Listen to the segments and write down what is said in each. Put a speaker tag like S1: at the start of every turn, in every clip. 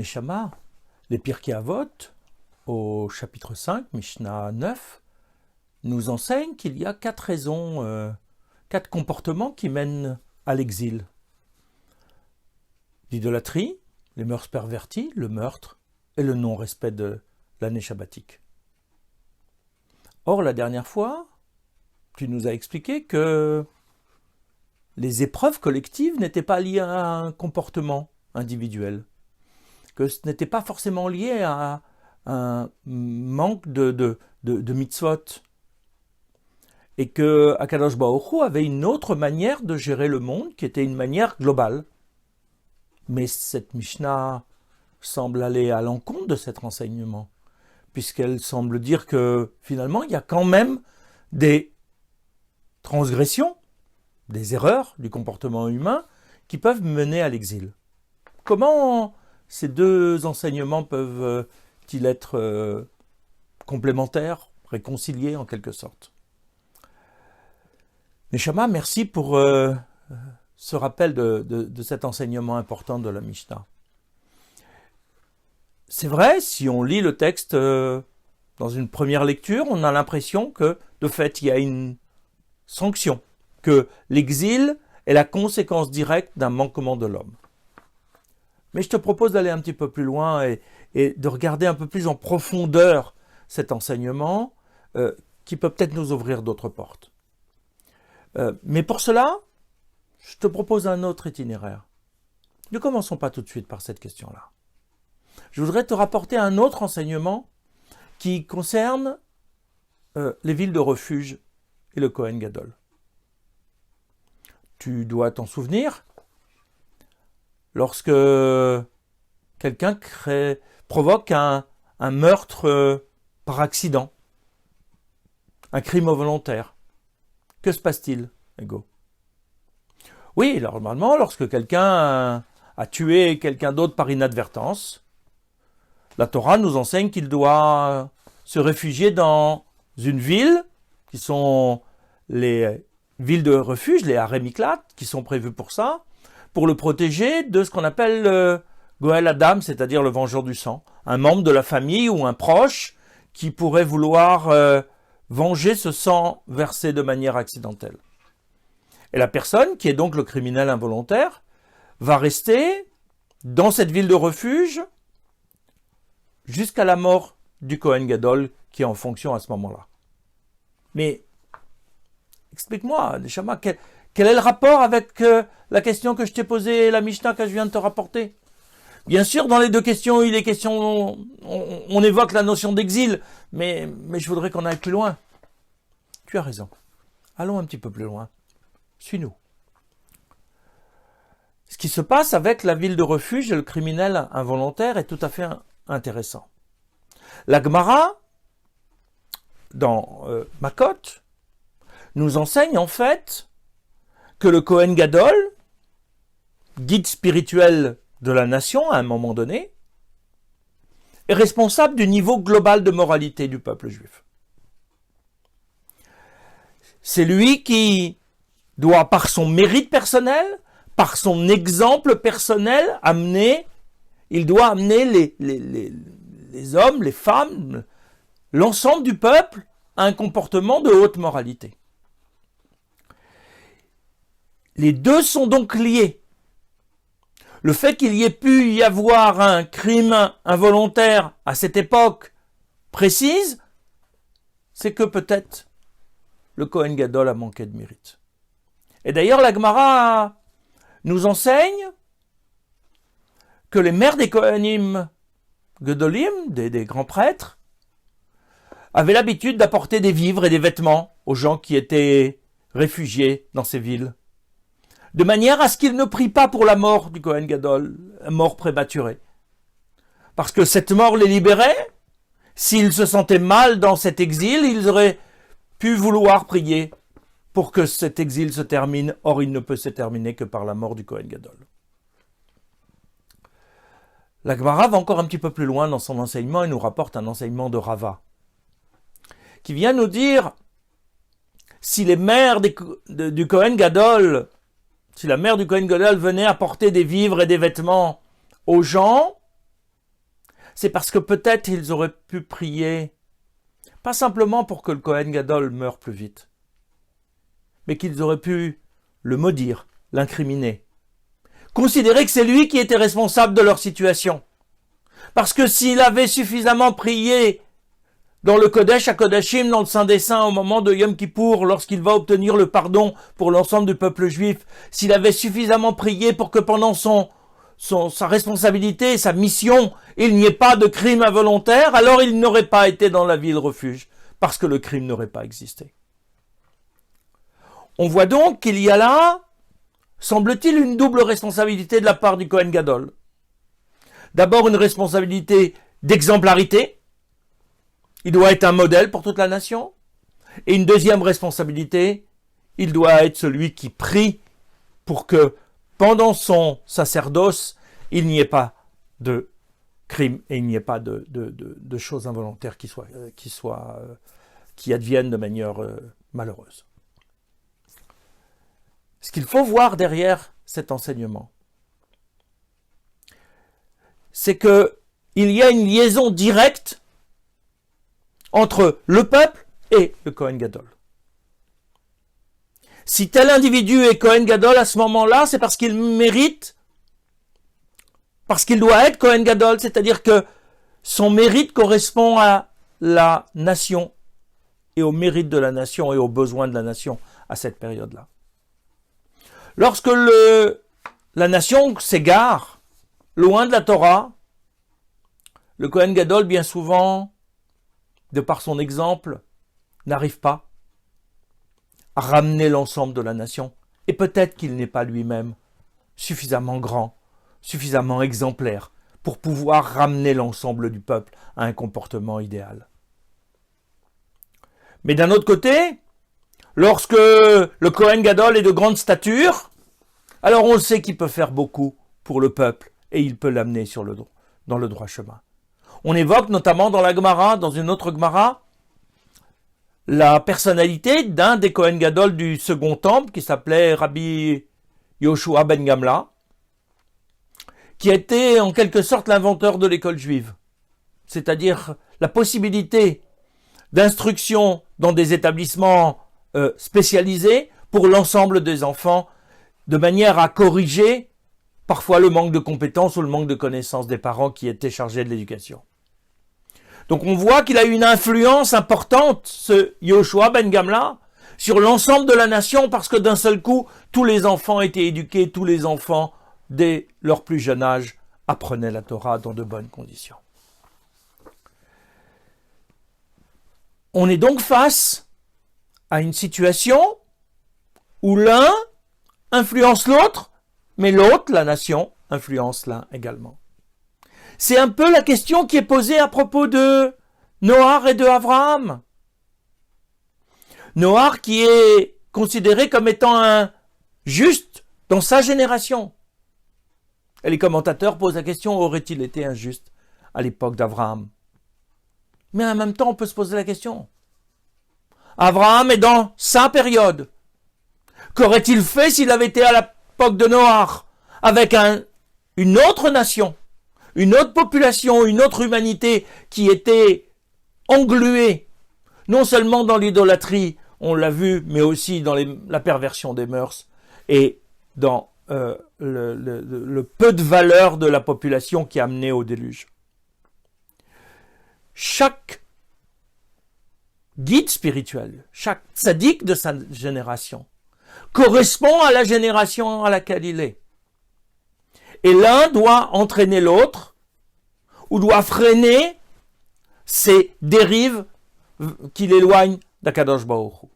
S1: Neshama, les Pirkei Avot, au chapitre 5, Mishnah 9, nous enseignent qu'il y a 4 raisons, 4 comportements qui mènent à l'exil. L'idolâtrie, les mœurs perverties, le meurtre et le non-respect de l'année shabbatique. Or, la dernière fois, tu nous as expliqué que les épreuves collectives n'étaient pas liées à un comportement individuel, que ce n'était pas forcément lié à un manque de mitzvot, et que Akadosh Baruch Hu avait une autre manière de gérer le monde qui était une manière globale. Mais cette Mishnah semble aller à l'encontre de cet enseignement, puisqu'elle semble dire que finalement il y a quand même des transgressions, des erreurs du comportement humain qui peuvent mener à l'exil. Comment ces 2 enseignements peuvent-ils être complémentaires, réconciliés en quelque sorte? Neshama, merci pour ce rappel de cet enseignement important de la Mishnah. C'est vrai, si on lit le texte dans une première lecture, on a l'impression que, de fait, il y a une sanction, que l'exil est la conséquence directe d'un manquement de l'homme. Mais je te propose d'aller un petit peu plus loin et de regarder un peu plus en profondeur cet enseignement qui peut peut-être nous ouvrir d'autres portes. Mais pour cela, je te propose un autre itinéraire. Ne commençons pas tout de suite par cette question-là. Je voudrais te rapporter un autre enseignement qui concerne les villes de refuge et le Kohen Gadol. Tu dois t'en souvenir, lorsque quelqu'un provoque un meurtre par accident, un crime volontaire, que se passe-t-il, Ego? Oui, normalement, lorsque quelqu'un a tué quelqu'un d'autre par inadvertance, la Torah nous enseigne qu'il doit se réfugier dans une ville, qui sont les villes de refuge, les Harei Miklat, qui sont prévues pour ça, pour le protéger de ce qu'on appelle le Goël Adam, c'est-à-dire le vengeur du sang, un membre de la famille ou un proche qui pourrait vouloir venger ce sang versé de manière accidentelle. Et la personne, qui est donc le criminel involontaire, va rester dans cette ville de refuge jusqu'à la mort du Kohen Gadol qui est en fonction à ce moment-là. Mais explique-moi, Neshama, quel est le rapport avec la question que je t'ai posée et la Mishnah que je viens de te rapporter? Bien sûr, dans les 2 questions, il est question, on évoque la notion d'exil, mais je voudrais qu'on aille plus loin. Tu as raison. Allons un petit peu plus loin. Suis-nous. Ce qui se passe avec la ville de refuge et le criminel involontaire est tout à fait intéressant. La Gemara, dans Makot, nous enseigne en fait que le Kohen Gadol, guide spirituel de la nation à un moment donné, est responsable du niveau global de moralité du peuple juif. C'est lui qui doit, par son mérite personnel, par son exemple personnel, il doit amener les hommes, les femmes, l'ensemble du peuple à un comportement de haute moralité. Les 2 sont donc liés. Le fait qu'il y ait pu y avoir un crime involontaire à cette époque précise, c'est que peut-être le Kohen Gadol a manqué de mérite. Et d'ailleurs, la Gemara nous enseigne que les mères des Kohanim Gedolim, des grands prêtres, avaient l'habitude d'apporter des vivres et des vêtements aux gens qui étaient réfugiés dans ces villes, de manière à ce qu'ils ne prient pas pour la mort du Kohen Gadol, mort prématurée. Parce que cette mort les libérait. S'ils se sentaient mal dans cet exil, ils auraient pu vouloir prier pour que cet exil se termine. Or, il ne peut se terminer que par la mort du Kohen Gadol. La Gemara va encore un petit peu plus loin dans son enseignement et nous rapporte un enseignement de Rava, qui vient nous dire, si les mères du Kohen Gadol, si la mère du Kohen Gadol venait apporter des vivres et des vêtements aux gens, c'est parce que peut-être ils auraient pu prier, pas simplement pour que le Kohen Gadol meure plus vite, mais qu'ils auraient pu le maudire, l'incriminer, considérer que c'est lui qui était responsable de leur situation. Parce que s'il avait suffisamment prié dans le Kodesh à Kodashim, dans le Saint des Saints, au moment de Yom Kippour, lorsqu'il va obtenir le pardon pour l'ensemble du peuple juif, s'il avait suffisamment prié pour que pendant sa responsabilité, sa mission, il n'y ait pas de crime involontaire, alors il n'aurait pas été dans la ville refuge, parce que le crime n'aurait pas existé. On voit donc qu'il y a là, semble-t-il, une double responsabilité de la part du Kohen Gadol. D'abord une responsabilité d'exemplarité, il doit être un modèle pour toute la nation, et une deuxième responsabilité, il doit être celui qui prie pour que pendant son sacerdoce, il n'y ait pas de crime et il n'y ait pas de choses involontaires qui adviennent de manière malheureuse. Ce qu'il faut voir derrière cet enseignement, c'est qu'il y a une liaison directe entre le peuple et le Kohen Gadol. Si tel individu est Kohen Gadol à ce moment-là, c'est parce qu'il mérite, parce qu'il doit être Kohen Gadol, c'est-à-dire que son mérite correspond à la nation et au mérite de la nation et aux besoins de la nation à cette période-là. Lorsque la nation s'égare, loin de la Torah, le Kohen Gadol, bien souvent, de par son exemple, n'arrive pas à ramener l'ensemble de la nation. Et peut-être qu'il n'est pas lui-même suffisamment grand, suffisamment exemplaire pour pouvoir ramener l'ensemble du peuple à un comportement idéal. Mais d'un autre côté, lorsque le Kohen Gadol est de grande stature, alors on le sait qu'il peut faire beaucoup pour le peuple et il peut l'amener dans le droit chemin. On évoque notamment dans la Gemara, dans une autre Gemara, la personnalité d'un des Kohen Gadol du Second Temple, qui s'appelait Rabbi Yoshua ben Gamla, qui a été en quelque sorte l'inventeur de l'école juive, c'est-à-dire la possibilité d'instruction dans des établissements spécialisés pour l'ensemble des enfants, de manière à corriger parfois le manque de compétences ou le manque de connaissances des parents qui étaient chargés de l'éducation. Donc on voit qu'il a une influence importante, ce Yoshua ben Gamla, sur l'ensemble de la nation, parce que d'un seul coup, tous les enfants étaient éduqués, tous les enfants, dès leur plus jeune âge, apprenaient la Torah dans de bonnes conditions. On est donc face à une situation où l'un influence l'autre, mais l'autre, la nation, influence l'un également. C'est un peu la question qui est posée à propos de Noach et de Abraham. Noach qui est considéré comme étant un juste dans sa génération. Et les commentateurs posent la question, aurait-il été injuste à l'époque d'Abraham? Mais en même temps, on peut se poser la question. Abraham est dans sa période. Qu'aurait-il fait s'il avait été à l'époque de Noach, avec une autre nation, une autre population, une autre humanité qui était engluée, non seulement dans l'idolâtrie, on l'a vu, mais aussi dans la perversion des mœurs et dans le peu de valeur de la population qui a amené au déluge. Chaque guide spirituel, chaque tzaddik de sa génération, correspond à la génération à laquelle il est. Et l'un doit entraîner l'autre, ou doit freiner ces dérives qui l'éloignent d'Akadosh Baruch Hu.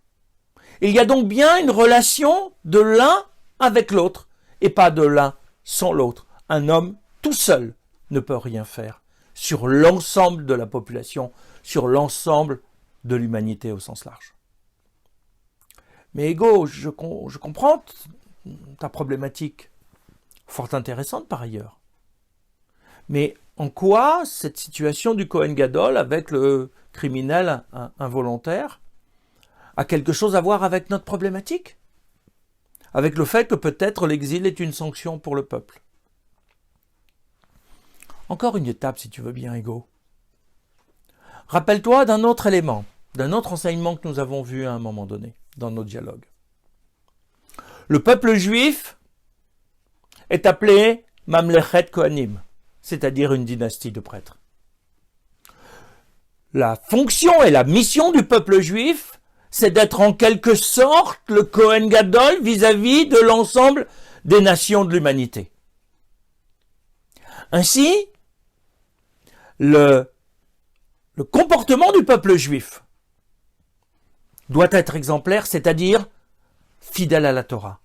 S1: Il y a donc bien une relation de l'un avec l'autre, et pas de l'un sans l'autre. Un homme tout seul ne peut rien faire sur l'ensemble de la population, sur l'ensemble de l'humanité au sens large. Mais Ego, je comprends ta problématique, fort intéressante par ailleurs. Mais en quoi cette situation du Kohen Gadol avec le criminel involontaire a quelque chose à voir avec notre problématique? Avec le fait que peut-être l'exil est une sanction pour le peuple? Encore une étape, si tu veux bien, Ego. Rappelle-toi d'un autre élément, d'un autre enseignement que nous avons vu à un moment donné dans nos dialogues. Le peuple juif est appelé Mamlechet Kohanim, c'est-à-dire une dynastie de prêtres. La fonction et la mission du peuple juif, c'est d'être en quelque sorte le Kohen Gadol vis-à-vis de l'ensemble des nations de l'humanité. Ainsi, le comportement du peuple juif doit être exemplaire, c'est-à-dire fidèle à la Torah.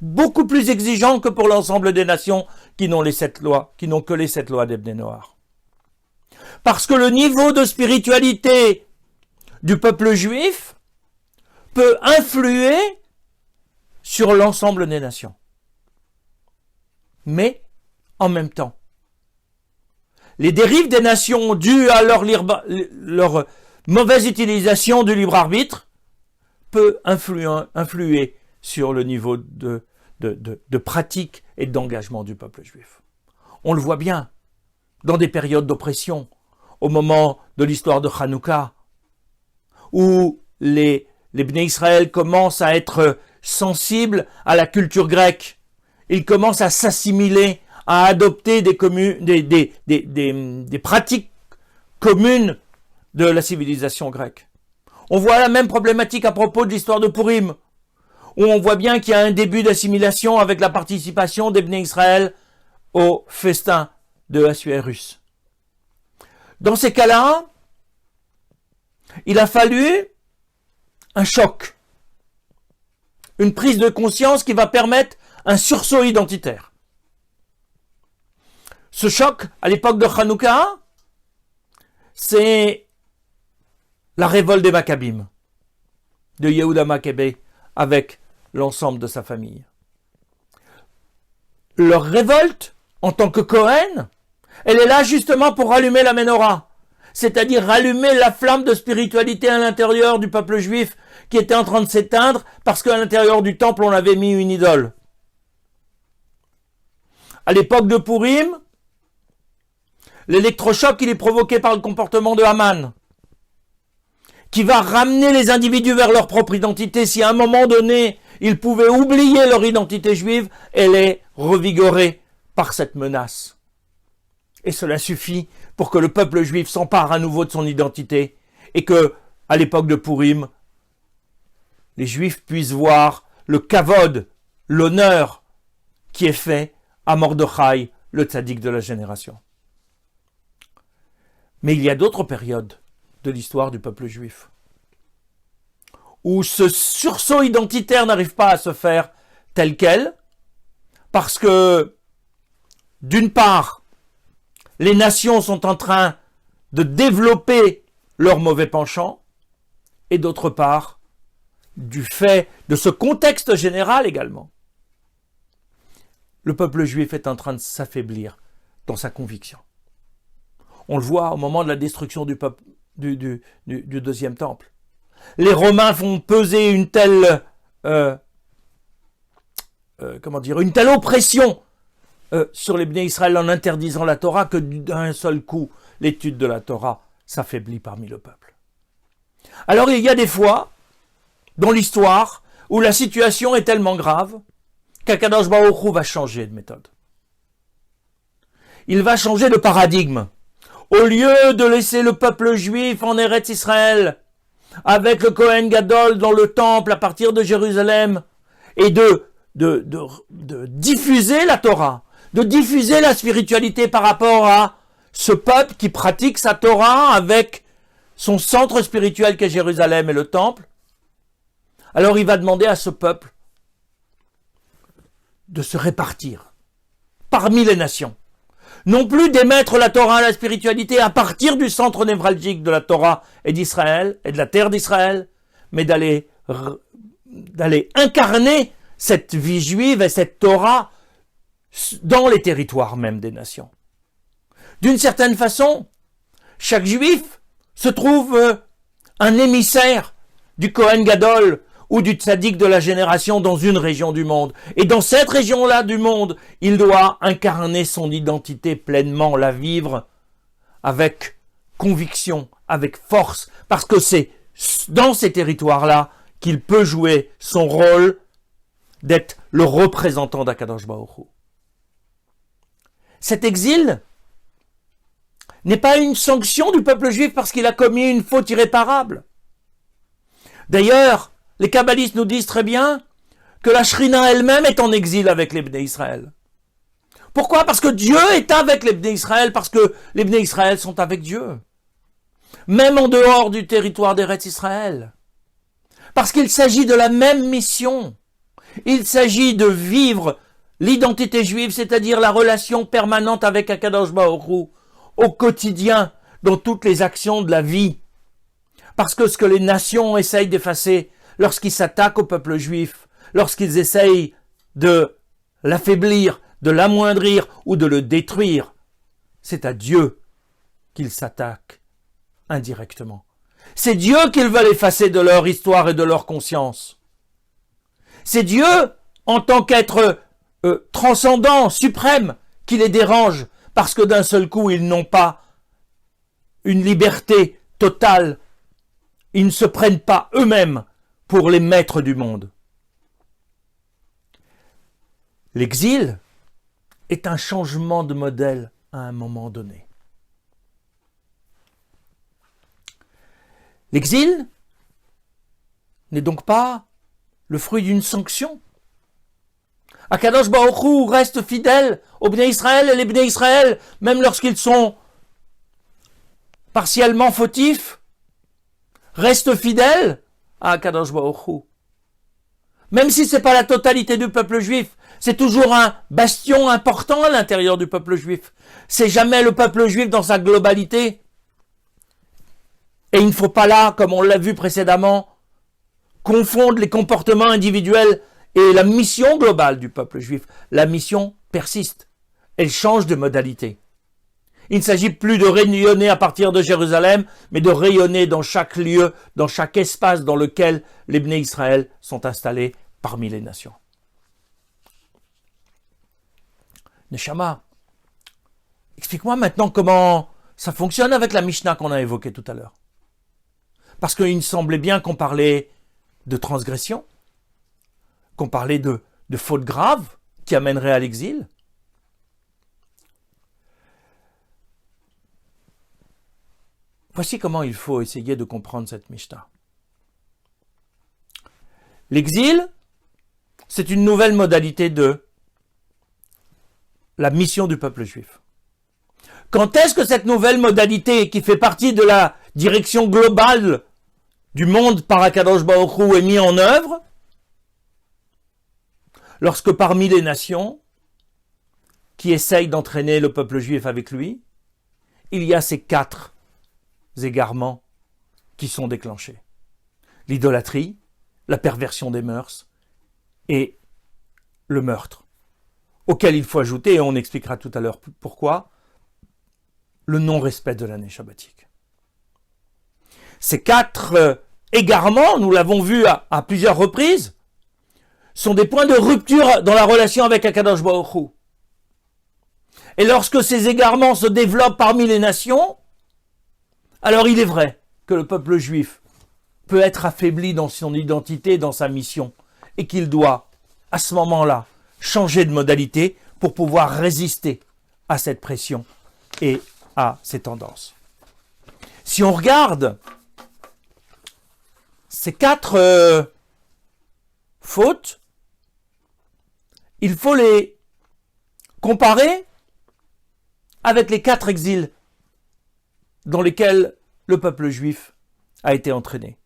S1: Beaucoup plus exigeant que pour l'ensemble des nations qui n'ont que les 7 lois des Bnei Noach. Parce que le niveau de spiritualité du peuple juif peut influer sur l'ensemble des nations. Mais, en même temps, les dérives des nations dues à leur mauvaise utilisation du libre arbitre peut influer sur le niveau de pratique et d'engagement du peuple juif. On le voit bien dans des périodes d'oppression, au moment de l'histoire de Hanouka, où les Bnei Israël commencent à être sensibles à la culture grecque. Ils commencent à s'assimiler, à adopter des pratiques communes de la civilisation grecque. On voit la même problématique à propos de l'histoire de Purim, où on voit bien qu'il y a un début d'assimilation avec la participation des Bnei Israël au festin de Assuérus. Dans ces cas-là, il a fallu un choc, une prise de conscience qui va permettre un sursaut identitaire. Ce choc, à l'époque de Hanouka, c'est la révolte des Maccabim, de Yehuda Maccabée, avec l'ensemble de sa famille. Leur révolte, en tant que Kohen, elle est là justement pour rallumer la Ménorah, c'est-à-dire rallumer la flamme de spiritualité à l'intérieur du peuple juif qui était en train de s'éteindre parce qu'à l'intérieur du temple on avait mis une idole. À l'époque de Purim, l'électrochoc il est provoqué par le comportement de Haman, qui va ramener les individus vers leur propre identité. Si à un moment donné, ils pouvaient oublier leur identité juive, elle est revigorée par cette menace. Et cela suffit pour que le peuple juif s'empare à nouveau de son identité et que, à l'époque de Purim, les Juifs puissent voir le kavod, l'honneur qui est fait à Mordechai, le tzaddik de la génération. Mais il y a d'autres périodes de l'histoire du peuple juif où ce sursaut identitaire n'arrive pas à se faire tel quel, parce que, d'une part, les nations sont en train de développer leur mauvais penchant, et d'autre part, du fait de ce contexte général également, le peuple juif est en train de s'affaiblir dans sa conviction. On le voit au moment de la destruction du deuxième temple. Les Romains font peser une telle oppression sur les Bnei Israël en interdisant la Torah que d'un seul coup, l'étude de la Torah s'affaiblit parmi le peuple. Alors il y a des fois, dans l'histoire, où la situation est tellement grave qu'Akadosh Baruch Hu va changer de méthode. Il va changer de paradigme. Au lieu de laisser le peuple juif en Eretz Israël, avec le Kohen Gadol dans le temple à partir de Jérusalem, et de diffuser la Torah, de diffuser la spiritualité par rapport à ce peuple qui pratique sa Torah avec son centre spirituel qu'est Jérusalem et le temple, alors il va demander à ce peuple de se répartir parmi les nations. Non plus d'émettre la Torah à la spiritualité à partir du centre névralgique de la Torah et d'Israël, et de la terre d'Israël, mais d'aller incarner cette vie juive et cette Torah dans les territoires même des nations. D'une certaine façon, chaque juif se trouve un émissaire du Kohen Gadol, ou du tzaddik de la génération dans une région du monde. Et dans cette région-là du monde, il doit incarner son identité pleinement, la vivre avec conviction, avec force, parce que c'est dans ces territoires-là qu'il peut jouer son rôle d'être le représentant d'Akadosh Baruch Hu. Cet exil n'est pas une sanction du peuple juif parce qu'il a commis une faute irréparable. D'ailleurs, les kabbalistes nous disent très bien que la Shrina elle-même est en exil avec les Bnei Israël. Pourquoi? Parce que Dieu est avec les Bnei Israël, parce que les Bnei Israël sont avec Dieu. Même en dehors du territoire d'Eretz Israël. Parce qu'il s'agit de la même mission. Il s'agit de vivre l'identité juive, c'est-à-dire la relation permanente avec Akadosh Baruch Hu, au quotidien, dans toutes les actions de la vie. Parce que ce que les nations essayent d'effacer lorsqu'ils s'attaquent au peuple juif, lorsqu'ils essayent de l'affaiblir, de l'amoindrir ou de le détruire, c'est à Dieu qu'ils s'attaquent indirectement. C'est Dieu qu'ils veulent effacer de leur histoire et de leur conscience. C'est Dieu, en tant qu'être transcendant, suprême, qui les dérange, parce que d'un seul coup, ils n'ont pas une liberté totale. Ils ne se prennent pas eux-mêmes pour les maîtres du monde. L'exil est un changement de modèle à un moment donné. L'exil n'est donc pas le fruit d'une sanction. Akadosh Baruch Hu reste fidèle aux Bnei Israël, et les Bnei Israël, même lorsqu'ils sont partiellement fautifs, restent fidèles à Akadosh Baruch Hu. Même si ce n'est pas la totalité du peuple juif, c'est toujours un bastion important à l'intérieur du peuple juif. C'est jamais le peuple juif dans sa globalité. Et il ne faut pas là, comme on l'a vu précédemment, confondre les comportements individuels et la mission globale du peuple juif. La mission persiste. Elle change de modalité. Il ne s'agit plus de rayonner à partir de Jérusalem, mais de rayonner dans chaque lieu, dans chaque espace dans lequel les Bnei Israël sont installés parmi les nations. Neshama, explique-moi maintenant comment ça fonctionne avec la Mishnah qu'on a évoquée tout à l'heure. Parce qu'il me semblait bien qu'on parlait de transgression, qu'on parlait de fautes graves qui amèneraient à l'exil. Voici comment il faut essayer de comprendre cette Mishnah. L'exil, c'est une nouvelle modalité de la mission du peuple juif. Quand est-ce que cette nouvelle modalité, qui fait partie de la direction globale du monde par Akadosh Baruch Hu, est mise en œuvre? Lorsque parmi les nations qui essayent d'entraîner le peuple juif avec lui, il y a ces 4 égarements qui sont déclenchés. L'idolâtrie, la perversion des mœurs et le meurtre, auquel il faut ajouter, et on expliquera tout à l'heure pourquoi, le non-respect de l'année shabbatique. Ces 4 égarements, nous l'avons vu à plusieurs reprises, sont des points de rupture dans la relation avec Akadosh Baruch Hu. Et lorsque ces égarements se développent parmi les nations, alors il est vrai que le peuple juif peut être affaibli dans son identité, dans sa mission, et qu'il doit, à ce moment-là, changer de modalité pour pouvoir résister à cette pression et à ces tendances. Si on regarde ces 4 fautes, il faut les comparer avec les 4 exils dans lesquels le peuple juif a été entraîné.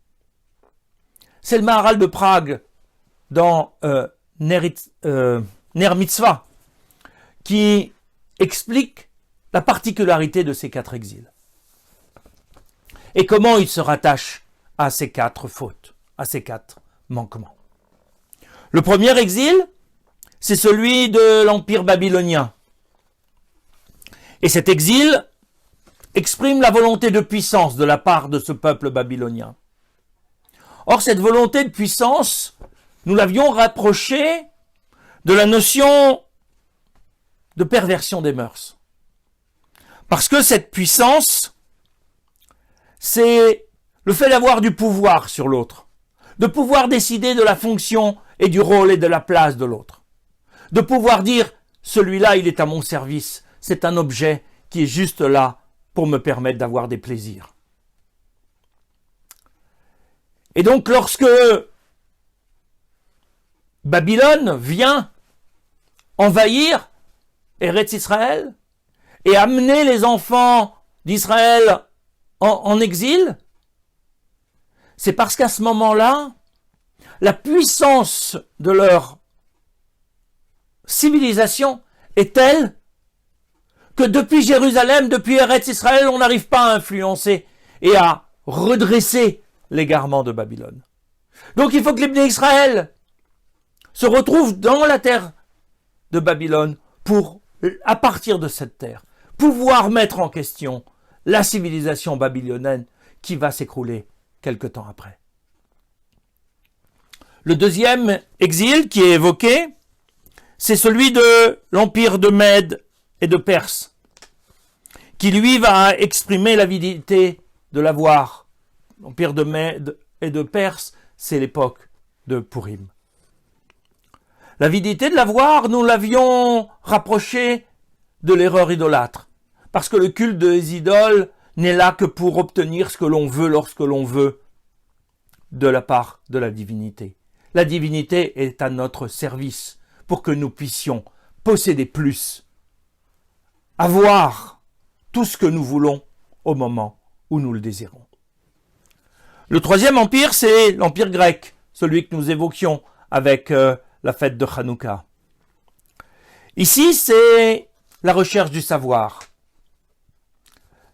S1: C'est le Maharal de Prague dans Ner Mitzvah qui explique la particularité de ces 4 exils et comment ils se rattachent à ces 4 fautes, à ces 4 manquements. Le premier exil, c'est celui de l'Empire babylonien. Et cet exil exprime la volonté de puissance de la part de ce peuple babylonien. Or, cette volonté de puissance, nous l'avions rapprochée de la notion de perversion des mœurs. Parce que cette puissance, c'est le fait d'avoir du pouvoir sur l'autre, de pouvoir décider de la fonction et du rôle et de la place de l'autre, de pouvoir dire « celui-là, il est à mon service, c'est un objet qui est juste là pour me permettre d'avoir des plaisirs ». Et donc, lorsque Babylone vient envahir Eretz Israël et amener les enfants d'Israël en exil, c'est parce qu'à ce moment-là, la puissance de leur civilisation est telle que depuis Jérusalem, depuis Eretz Israël, on n'arrive pas à influencer et à redresser l'égarement de Babylone. Donc il faut que les Bnei Israël se retrouvent dans la terre de Babylone pour, à partir de cette terre, pouvoir mettre en question la civilisation babylonienne qui va s'écrouler quelque temps après. Le deuxième exil qui est évoqué, c'est celui de l'empire de Mède et de Perse, qui lui va exprimer l'avidité de l'avoir. L'empire de Mède et de Perse, c'est l'époque de Purim. L'avidité de l'avoir, nous l'avions rapproché de l'erreur idolâtre, parce que le culte des idoles n'est là que pour obtenir ce que l'on veut lorsque l'on veut de la part de la divinité. La divinité est à notre service pour que nous puissions posséder plus, avoir tout ce que nous voulons au moment où nous le désirons. Le troisième empire, c'est l'empire grec, celui que nous évoquions avec la fête de Hanouka. Ici, c'est la recherche du savoir,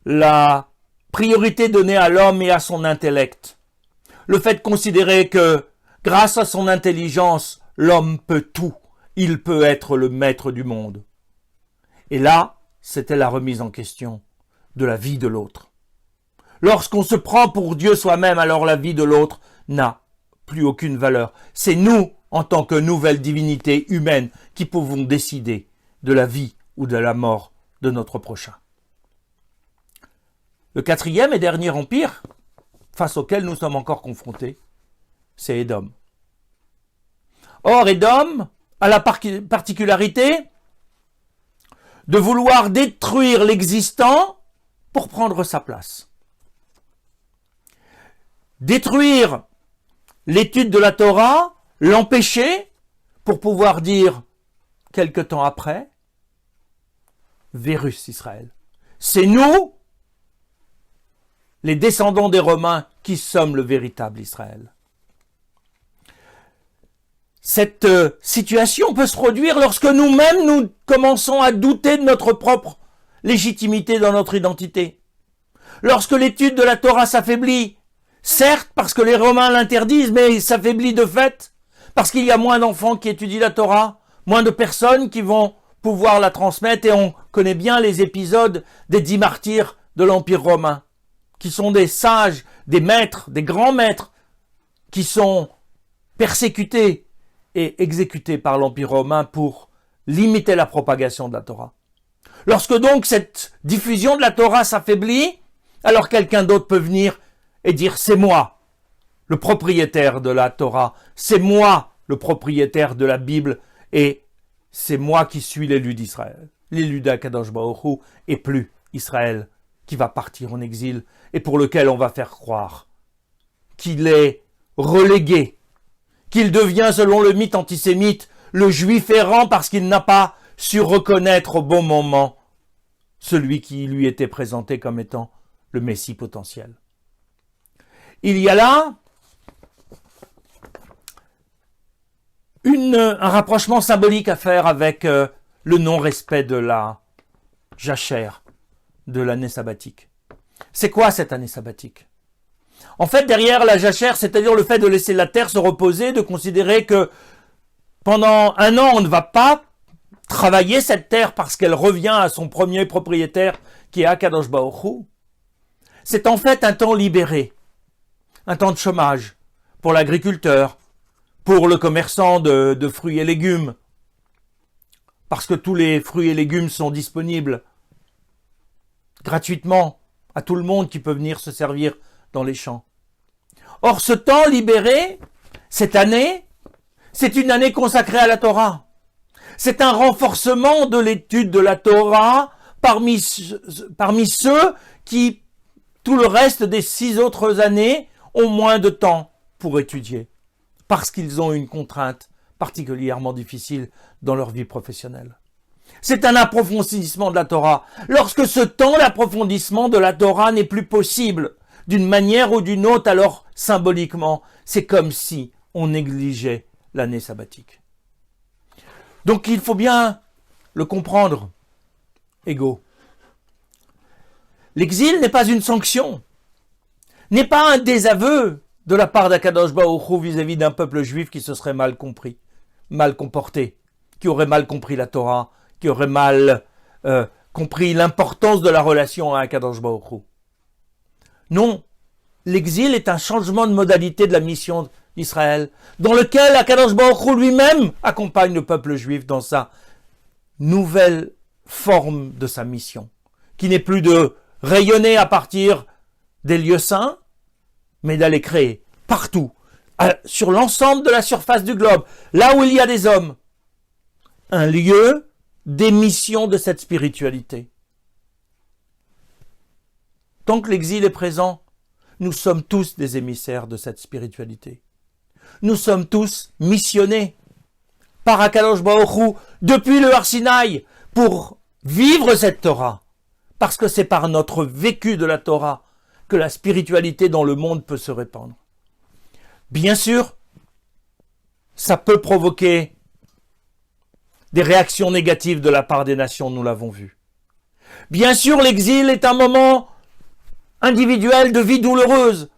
S1: la priorité donnée à l'homme et à son intellect, le fait de considérer que grâce à son intelligence, l'homme peut tout, il peut être le maître du monde. Et là, c'était la remise en question de la vie de l'autre. Lorsqu'on se prend pour Dieu soi-même, alors la vie de l'autre n'a plus aucune valeur. C'est nous, en tant que nouvelle divinité humaine, qui pouvons décider de la vie ou de la mort de notre prochain. Le quatrième et dernier empire, face auquel nous sommes encore confrontés, c'est Édom. Or, Édom a la particularité de vouloir détruire l'existant pour prendre sa place. Détruire l'étude de la Torah, l'empêcher pour pouvoir dire, quelque temps après, Vérus Israël. C'est nous, les descendants des Romains, qui sommes le véritable Israël. Cette situation peut se produire lorsque nous-mêmes nous commençons à douter de notre propre légitimité dans notre identité. Lorsque l'étude de la Torah s'affaiblit, certes parce que les Romains l'interdisent, mais s'affaiblit de fait, parce qu'il y a moins d'enfants qui étudient la Torah, moins de personnes qui vont pouvoir la transmettre, et on connaît bien les épisodes des 10 martyrs de l'Empire romain, qui sont des sages, des maîtres, des grands maîtres, qui sont persécutés et exécutés par l'Empire romain pour limiter la propagation de la Torah. Lorsque donc cette diffusion de la Torah s'affaiblit, alors quelqu'un d'autre peut venir et dire « c'est moi, le propriétaire de la Torah, c'est moi, le propriétaire de la Bible, et c'est moi qui suis l'élu d'Israël, l'élu d'Akadosh Baruch Hu, et plus Israël qui va partir en exil, et pour lequel on va faire croire qu'il est relégué, qu'il devient, selon le mythe antisémite, le juif errant parce qu'il n'a pas su reconnaître au bon moment celui qui lui était présenté comme étant le Messie potentiel. Il y a là un rapprochement symbolique à faire avec le non-respect de la jachère, de l'année sabbatique. C'est quoi cette année sabbatique? En fait, derrière la jachère, c'est-à-dire le fait de laisser la terre se reposer, de considérer que pendant un an, on ne va pas travailler cette terre parce qu'elle revient à son premier propriétaire qui est Akadosh Baruch Hu. C'est en fait un temps libéré, un temps de chômage, pour l'agriculteur, pour le commerçant de fruits et légumes, parce que tous les fruits et légumes sont disponibles gratuitement à tout le monde qui peut venir se servir dans les champs. Or, ce temps libéré, cette année, c'est une année consacrée à la Torah. C'est un renforcement de l'étude de la Torah parmi ceux qui, tout le reste des 6 autres années, ont moins de temps pour étudier, parce qu'ils ont une contrainte particulièrement difficile dans leur vie professionnelle. C'est un approfondissement de la Torah. Lorsque ce temps d'approfondissement de la Torah n'est plus possible, d'une manière ou d'une autre, alors symboliquement, c'est comme si on négligeait l'année sabbatique. Donc il faut bien le comprendre, égaux. L'exil n'est pas une sanction, n'est pas un désaveu de la part d'Akadosh Baruch Hu vis-à-vis d'un peuple juif qui se serait mal compris, mal comporté, qui aurait mal compris la Torah, qui aurait mal compris l'importance de la relation à Akadosh Baruch Hu. Non, l'exil est un changement de modalité de la mission d'Israël, dans lequel Akadosh Baruch Hu lui-même accompagne le peuple juif dans sa nouvelle forme de sa mission, qui n'est plus de rayonner à partir des lieux saints, mais d'aller créer partout, sur l'ensemble de la surface du globe, là où il y a des hommes, un lieu d'émission de cette spiritualité. Tant que l'exil est présent, nous sommes tous des émissaires de cette spiritualité. Nous sommes tous missionnés par Akadosh Baruch Hu depuis le Har Sinaï pour vivre cette Torah, parce que c'est par notre vécu de la Torah que la spiritualité dans le monde peut se répandre. Bien sûr, ça peut provoquer des réactions négatives de la part des nations, nous l'avons vu. Bien sûr, l'exil est un moment individuel de vie douloureuse,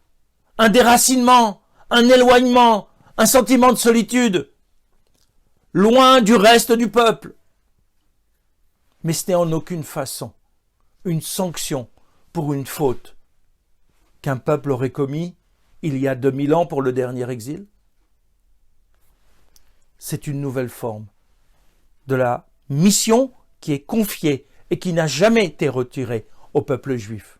S1: un déracinement, un éloignement, un sentiment de solitude, loin du reste du peuple. Mais ce n'est en aucune façon une sanction pour une faute qu'un peuple aurait commis il y a 2000 ans pour le dernier exil. C'est une nouvelle forme de la mission qui est confiée et qui n'a jamais été retirée au peuple juif,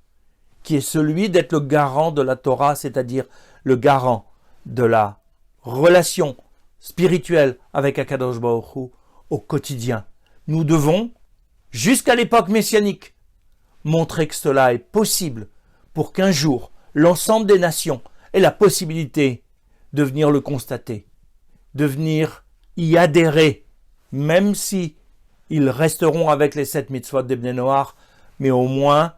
S1: qui est celui d'être le garant de la Torah, c'est-à-dire le garant de la relation spirituelle avec Akadosh Baruch Hu au quotidien. Nous devons, jusqu'à l'époque messianique, montrer que cela est possible pour qu'un jour, l'ensemble des nations ait la possibilité de venir le constater, de venir y adhérer, même si ils resteront avec les 7 mitzvot des Bnei Noach, mais au moins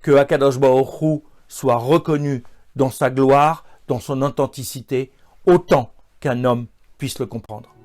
S1: que Akadosh Baruch Hu soit reconnu dans sa gloire, dans son authenticité, autant qu'un homme puisse le comprendre.